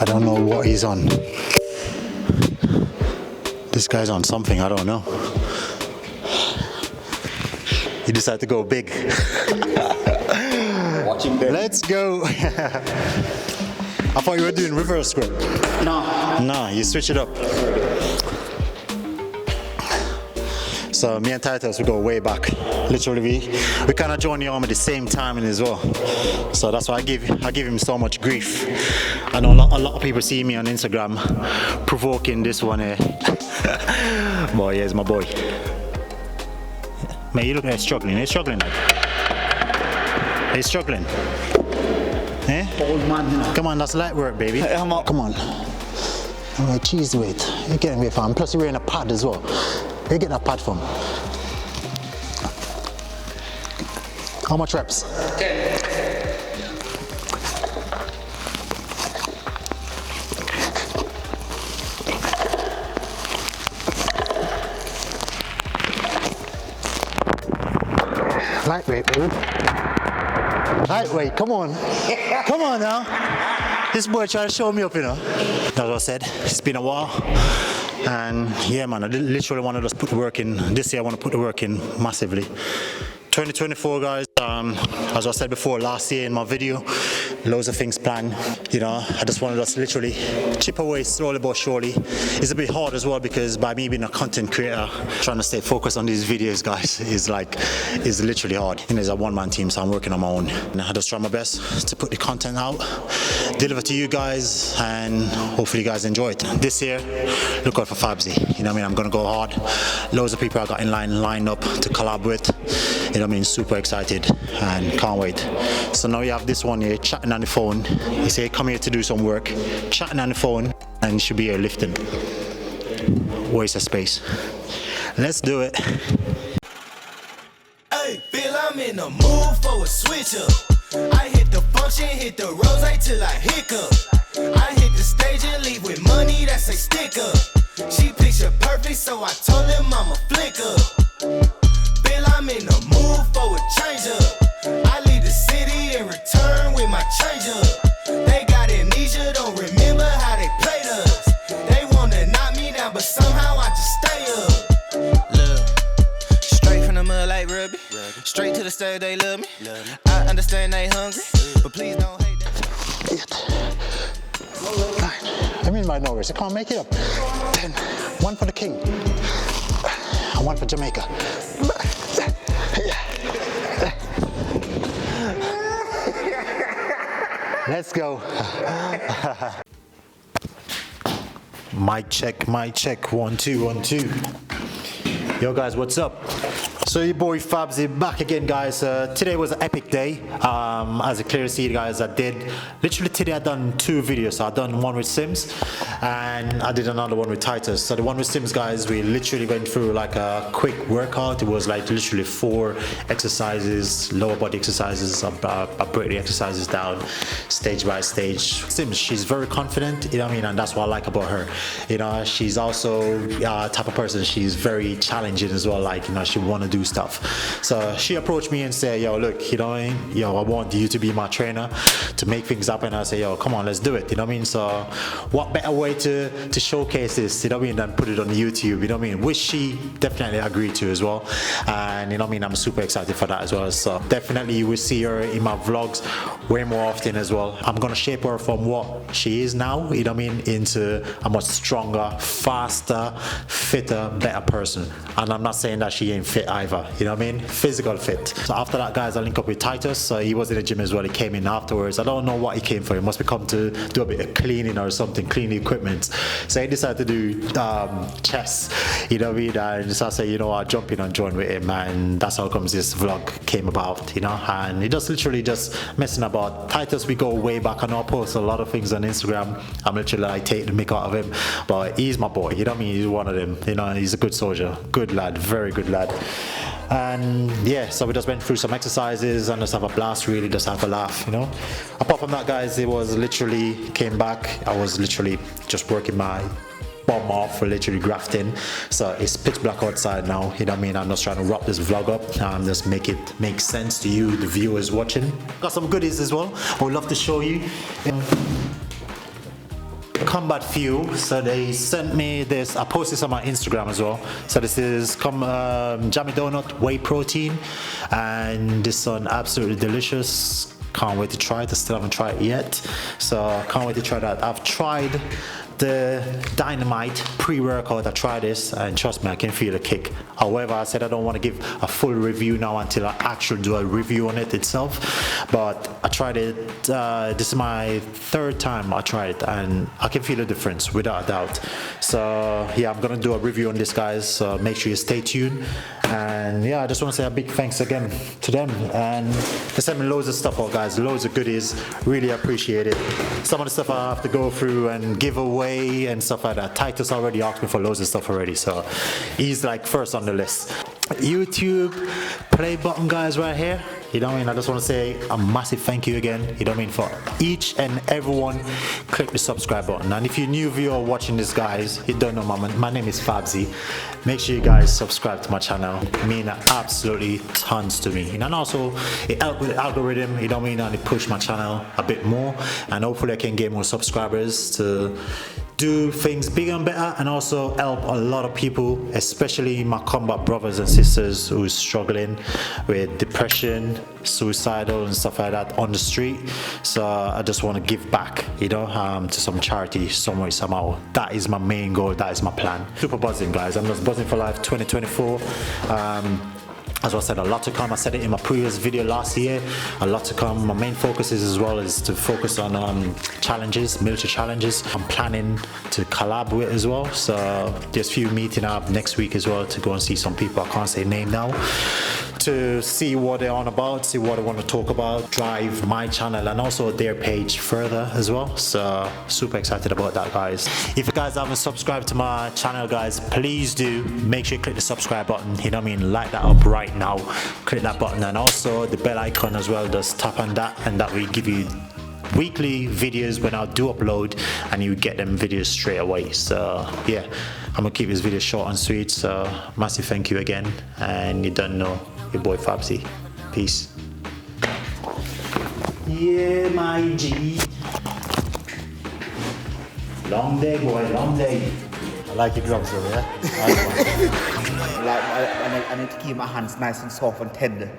I don't know what he's on. This guy's on something, I don't know. He decided to go big. Watching them. Let's go. I thought you were doing reverse grip. No. Nah, you switch it up. So me and Titus, we go way back. Literally, we kind of joined the army at the same time as well. So that's why I give him so much grief. I know a lot of people see me on Instagram provoking this one here. Boy, here's my boy. Man, you look like he's struggling. He's struggling like. He's struggling. Eh? Old man, you know. Come on, that's light work, baby. I'm up. Come on. All right, cheese weight. You're getting weight from. Plus, you're wearing a pad as well. Where you getting a pad from? How much reps? 10. Lightweight, baby. Lightweight, come on. Come on now. This boy trying to show me up, you know. That's what I said. It's been a while. And yeah, man, I literally wanted us to put the work in. This year I want to put the work in massively. 2024, guys, as I said before, last year in my video, loads of things planned. You know, I just wanted us to literally chip away slowly but surely. It's a bit hard as well because by me being a content creator, trying to stay focused on these videos, guys, is literally hard. You know, it's a one-man team, so I'm working on my own. And I just try my best to put the content out, deliver to you guys, and hopefully you guys enjoy it. This year, look out for Fabziy. You know what I mean? I'm gonna go hard. Loads of people I got in line lined up to collab with. You know what I mean? Super excited and can't wait. So now you have this one here chatting on the phone. You say, come here to do some work, chatting on the phone, and you should be here lifting. Waste of space. Let's do it. Hey, feel I'm in the mood for a switch up. I hit the function, hit the rose till I hiccup. I hit the stage and leave with money that's a stick up. She picture perfect, so I told him I'm a flick up. Feel I'm in the mood for a change up. I leave the city and return with my change up. They got amnesia, don't remember how they played us. They wanna knock me down, but somehow I just stay up. Look, straight from the mud like Ruby. Straight to the stage, they love me. I understand they hungry, but please don't hate that. 9. I'm in my nowhere, so can't make it up. 10. 1 for the king. And 1 for Jamaica. Let's go. Mic check, 1 2 1 2. Yo guys, what's up? So your boy Fabziy back again, guys. Today was an epic day. As you clearly see, guys, I did literally today. I done 2 videos. So I done one with Sims, and I did another one with Titus. So the one with Sims, guys, we literally went through like a quick workout. It was like literally 4 exercises, lower body exercises. I break the exercises down stage by stage. Sims, she's very confident, you know what I mean, and that's what I like about her. You know, she's also type of person. She's very challenging as well. Like, you know, she want to do stuff. So she approached me and said, yo, look, you know what I mean? Yo, I want you to be my trainer to make things happen. I say, yo, come on, let's do it. You know what I mean? So what better way to showcase this, you know what I mean, than put it on YouTube, you know what I mean? Which she definitely agreed to as well. And you know what I mean, I'm super excited for that as well. So definitely you will see her in my vlogs way more often as well. I'm gonna shape her from what she is now, you know what I mean, into a much stronger, faster, fitter, better person. And I'm not saying that she ain't fit either, you know what I mean? Physical fit. So after that, guys, I link up with Titus. He was in the gym as well. He came in afterwards. I don't know what he came for. He must be come to do a bit of cleaning or something, clean the equipment. So he decided to do chess, you know what I mean? And so I said, you know, I'll jump in and join with him, and that's how comes this vlog came about, you know. And he just literally just messing about. Titus, we go way back. I know I post a lot of things on Instagram. I'm literally like taking the mick out of him, but he's my boy, you know what I mean? He's one of them, you know. He's a good soldier, good lad, very good lad. And yeah, so we just went through some exercises and just have a blast, really, just have a laugh, you know. Apart from that, guys, it was literally came back. I was literally just working my bum off for literally grafting. So it's pitch black outside now, you know what I mean? I'm just trying to wrap this vlog up and just make it make sense to you, the viewers watching. Got some goodies as well I would love to show you. Combat Fuel. So they sent me this. I posted this on my Instagram as well. So this is Jammy Donut Whey Protein, and this one absolutely delicious. Can't wait to try it. I still haven't tried it yet, so can't wait to try that. I've tried the Dynamite pre-workout. I tried this, and trust me, I can feel the kick. However, I said I don't want to give a full review now until I actually do a review on it itself. But I tried it. This is my third time I tried it, and I can feel the difference without a doubt. So yeah, I'm gonna do a review on this, guys. So make sure you stay tuned. And yeah, I just want to say a big thanks again to them, and they sent me loads of stuff out, guys, loads of goodies. Really appreciate it. Some of the stuff I have to go through and give away and stuff like that. Titus already asked me for loads of stuff already, so he's like first on the list. YouTube play button, guys, right here. You know what I mean? I just want to say a massive thank you again. You know what I mean? For each and everyone, click the subscribe button. And if you're new viewer watching this, guys, you don't know my name is Fabziy. Make sure you guys subscribe to my channel. It means absolutely tons to me. And also, it helps with the algorithm. You know what I mean? And it push my channel a bit more. And hopefully I can get more subscribers to do things bigger and better, and also help a lot of people, especially my combat brothers and sisters who's struggling with depression, suicidal and stuff like that on the street. So I just want to give back, you know, to some charity some way, somehow. That is my main goal, that is my plan. Super buzzing, guys. I'm just buzzing for life 2024. As I said, a lot to come. I said it in my previous video last year. A lot to come. My main focus is as well is to focus on challenges, military challenges. I'm planning to collab with as well. So there's a few meeting up next week as well to go and see some people. I can't say name now. To see what they're on about, see what I want to talk about, drive my channel and also their page further as well. So super excited about that, guys. If you guys haven't subscribed to my channel, guys, please do. Make sure you click the subscribe button. You know what I mean? Light that up right now. Click that button, and also the bell icon as well. Just tap on that, and that will give you weekly videos when I do upload, and you get them videos straight away. So yeah, I'm gonna keep this video short and sweet. So massive thank you again, and you don't know, your boy Fabziy. Peace. Yeah, my G. Long day, boy, long day. I like your gloves though, yeah? I need to keep my hands nice and soft and tender.